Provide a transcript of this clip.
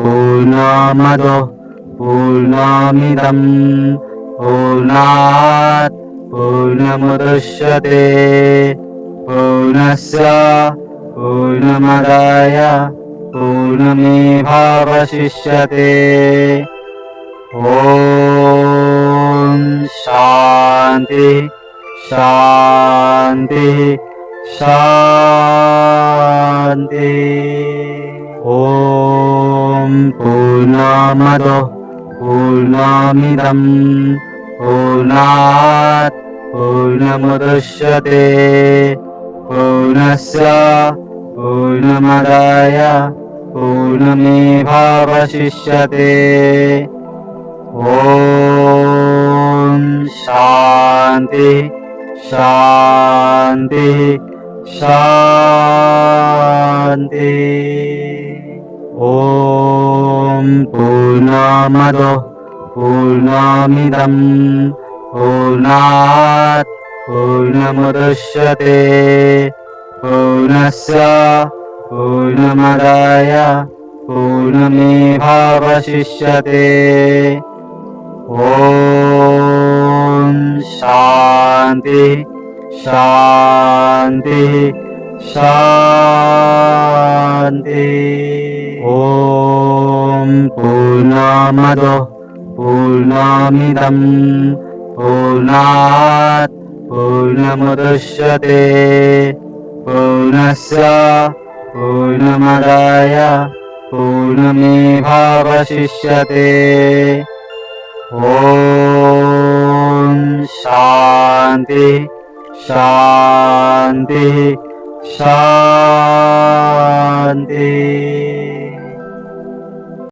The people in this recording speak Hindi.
पूर्णमद पूर्णमिदं पूर्णात् पूर्णमुदच्यते पूर्णस्य पूर्णमादाय पूर्णमेवावशिष्यते ॐ शान्ति शान्ति शान्ति ॐ पूर्णमद पूर्णमिदं पूर्णात् पूर्णमुदच्यते पूर्णस्य पूर्णमादाय पूर्णमेवावशिष्यते ॐ शान्ति शान्ति शान्ति ॐ पूर्णमद पूर्णमिदं पूर्णात् पूर्णमुदच्यते पूर्णस्य पूर्णमादाय पूर्णमेवावशिष्यते ॐ शान्ति शान्ति शान्ति ॐ पूर्णमद पूर्णमिदं पूर्णात् पूर्णमुदच्यते पूर्णस्य पूर्णमादाय पूर्णमेवावशिष्यते ॐ शान्ति शान्ति शान्ति